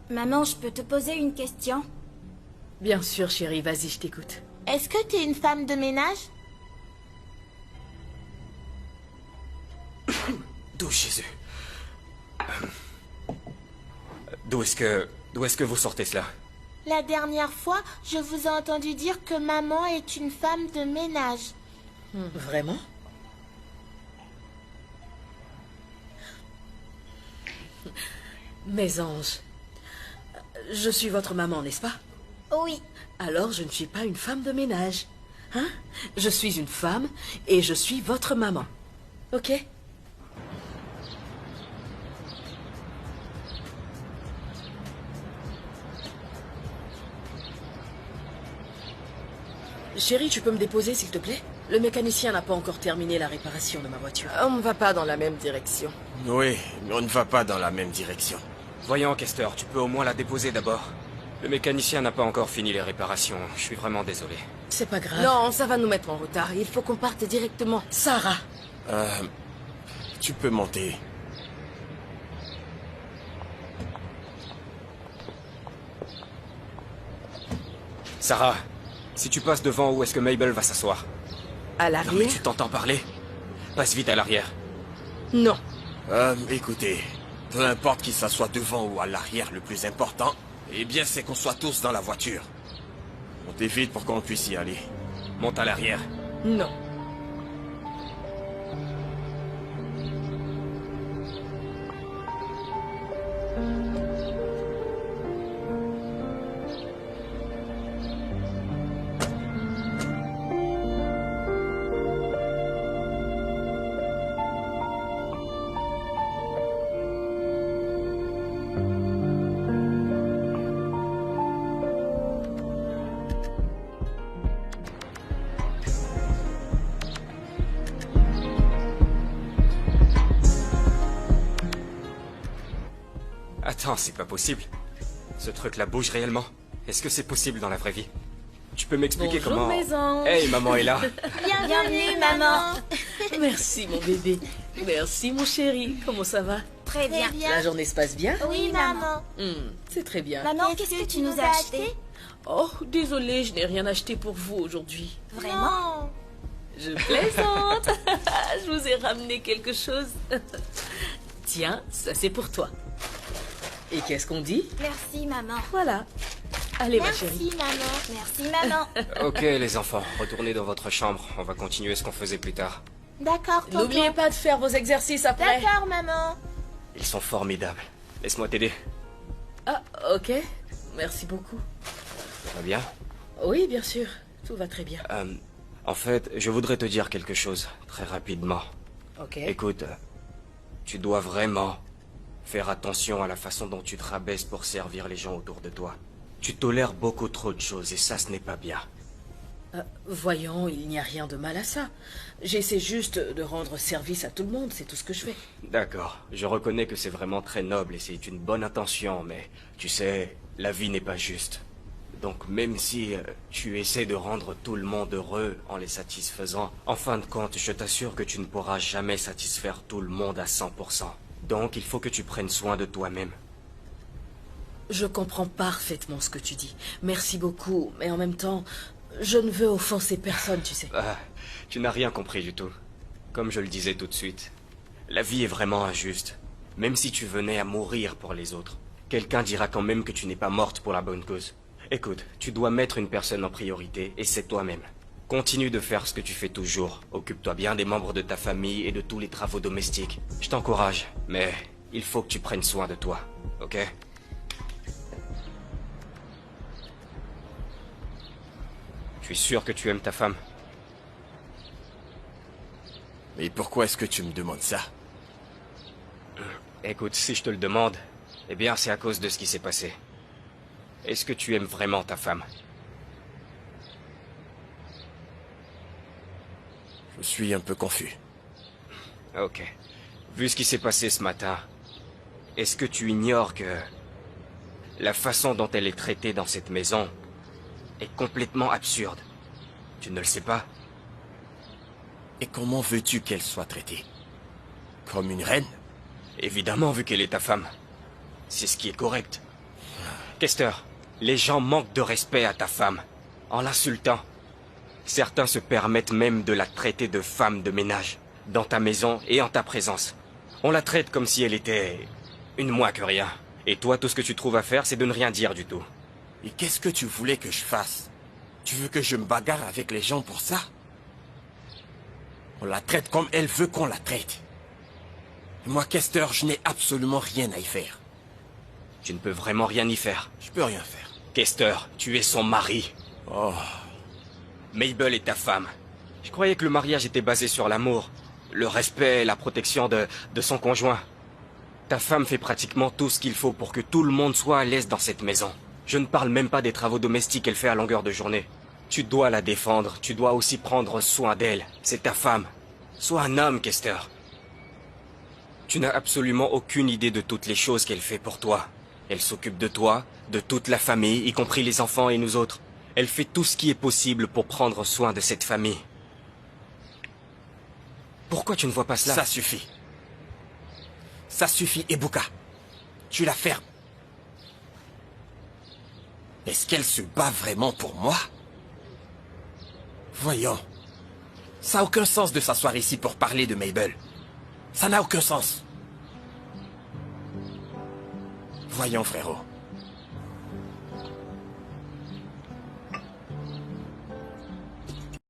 Maman, je peux te poser une question? Bien sûr, chérie, vas-y, je t'écoute. Est-ce que t'es une femme de ménage? D'où Jésus? D'où est-ce que vous sortez cela? La dernière fois, je vous ai entendu dire que maman est une femme de ménage. Vraiment? Mes anges, je suis votre maman, n'est-ce pas? Oui. Alors je ne suis pas une femme de ménage. Hein? Je suis une femme et je suis votre maman. Ok? Chérie, tu peux me déposer, s'il te plaît? Le mécanicien n'a pas encore terminé la réparation de ma voiture. On ne va pas dans la même direction. Oui, mais on ne va pas dans la même direction. Voyons, Kester, tu peux au moins la déposer d'abord. Le mécanicien n'a pas encore fini les réparations. Je suis vraiment désolé. C'est pas grave. Non, ça va nous mettre en retard. Il faut qu'on parte directement. Sarah! Tu peux monter. Sarah, si tu passes devant, où est-ce que Mabel va s'asseoir? À Non mais l'arrière? tu t'entends parler? Passe vite à l'arrière. Non. Écoutez, peu importe qu'il s'assoit devant ou à l'arrière, le plus important, eh bien, c'est qu'on soit tous dans la voiture. Montez vite pour qu'on puisse y aller. Monte à l'arrière. Non. Attends, c'est pas possible. Ce truc-là bouge réellement. Est-ce que c'est possible dans la vraie vie? Tu peux m'expliquer Bonjour, comment... mes anges. Hey, maman est là. Bienvenue, maman. Merci, mon bébé. Merci, mon chéri. Comment ça va? Très bien. La journée se passe bien? Oui, maman. C'est très bien. Maman, qu'est-ce que tu nous as acheté? Oh, désolé, je n'ai rien acheté pour vous aujourd'hui. Vraiment? Non. Je plaisante. Je vous ai ramené quelque chose. Tiens, ça c'est pour toi. Et qu'est-ce qu'on dit? Merci, maman. Voilà. Allez, ma chérie. Merci, maman. Merci, maman. Ok, les enfants, retournez dans votre chambre. On va continuer ce qu'on faisait plus tard. D'accord, tonton. N'oubliez pas de faire vos exercices après. D'accord, maman. Ils sont formidables. Laisse-moi t'aider. Ah, ok. Merci beaucoup. Ça va bien? Oui, bien sûr. Tout va très bien. En fait, je voudrais te dire quelque chose, très rapidement. Ok. Écoute, tu dois vraiment faire attention à la façon dont tu te rabaisses pour servir les gens autour de toi. Tu tolères beaucoup trop de choses et ça, ce n'est pas bien. Voyons, il n'y a rien de mal à ça. J'essaie juste de rendre service à tout le monde, c'est tout ce que je fais. D'accord, je reconnais que c'est vraiment très noble et c'est une bonne intention, mais tu sais, la vie n'est pas juste. Donc même si tu essaies de rendre tout le monde heureux en les satisfaisant, en fin de compte, je t'assure que tu ne pourras jamais satisfaire tout le monde à 100%. Donc il faut que tu prennes soin de toi-même. Je comprends parfaitement ce que tu dis. Merci beaucoup, mais en même temps, je ne veux offenser personne, tu sais. Ah, tu n'as rien compris du tout. Comme je le disais tout de suite, la vie est vraiment injuste. Même si tu venais à mourir pour les autres, quelqu'un dira quand même que tu n'es pas morte pour la bonne cause. Écoute, tu dois mettre une personne en priorité, et c'est toi-même. Continue de faire ce que tu fais toujours. Occupe-toi bien des membres de ta famille et de tous les travaux domestiques. Je t'encourage, mais il faut que tu prennes soin de toi, ok? Je suis sûr que tu aimes ta femme. Mais pourquoi est-ce que tu me demandes ça? Écoute, si je te le demande, eh bien c'est à cause de ce qui s'est passé. Est-ce que tu aimes vraiment ta femme? Je suis un peu confus. Ok. Vu ce qui s'est passé ce matin, est-ce que tu ignores que la façon dont elle est traitée dans cette maison est complètement absurde? Tu ne le sais pas? Et comment veux-tu qu'elle soit traitée? Comme une reine? Évidemment, vu qu'elle est ta femme. C'est ce qui est correct. Kester, les gens manquent de respect à ta femme, en l'insultant. Certains se permettent même de la traiter de femme de ménage, dans ta maison et en ta présence. On la traite comme si elle était une moins que rien. Et toi, tout ce que tu trouves à faire, c'est de ne rien dire du tout. Et qu'est-ce que tu voulais que je fasse? Tu veux que je me bagarre avec les gens pour ça? On la traite comme elle veut qu'on la traite. Et moi, Kester, je n'ai absolument rien à y faire. Tu ne peux vraiment rien y faire. Je peux rien faire. Kester, tu es son mari. Oh, Mabel est ta femme. Je croyais que le mariage était basé sur l'amour, le respect, la protection de son conjoint. Ta femme fait pratiquement tout ce qu'il faut pour que tout le monde soit à l'aise dans cette maison. Je ne parle même pas des travaux domestiques qu'elle fait à longueur de journée. Tu dois la défendre, tu dois aussi prendre soin d'elle. C'est ta femme. Sois un homme, Kester. Tu n'as absolument aucune idée de toutes les choses qu'elle fait pour toi. Elle s'occupe de toi, de toute la famille, y compris les enfants et nous autres. Elle fait tout ce qui est possible pour prendre soin de cette famille. Pourquoi tu ne vois pas cela? ça suffit. Ça suffit, Ebuka. Tu la fermes. Est-ce qu'elle se bat vraiment pour moi? Voyons. Ça n'a aucun sens de s'asseoir ici pour parler de Mabel. Ça n'a aucun sens. Voyons, frérot.